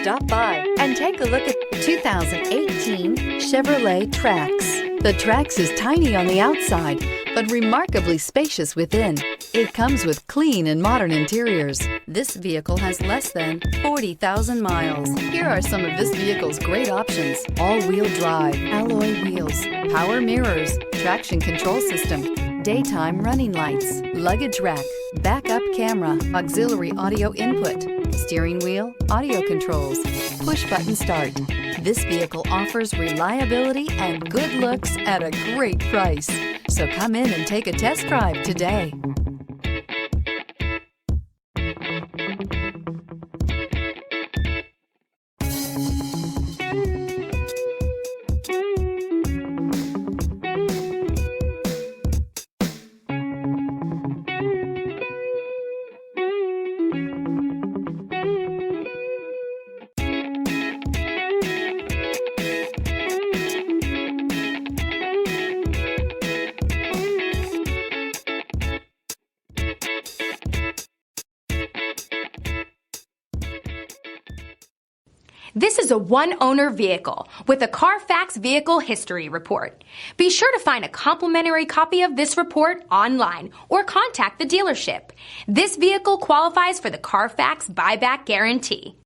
Stop by and take a look at the 2018 Chevrolet Trax. The Trax is tiny on the outside, but remarkably spacious within. It comes with clean and modern interiors. This vehicle has less than 40,000 miles. Here are some of this vehicle's great options: all-wheel drive, alloy wheels, power mirrors, traction control system, daytime running lights, luggage rack, backup camera, auxiliary audio input, steering wheel audio controls, push button start. This vehicle offers reliability and good looks at a great price. So come in and take a test drive today. This is a one-owner vehicle with a Carfax Vehicle History Report. Be sure to find a complimentary copy of this report online or contact the dealership. This vehicle qualifies for the Carfax Buyback Guarantee.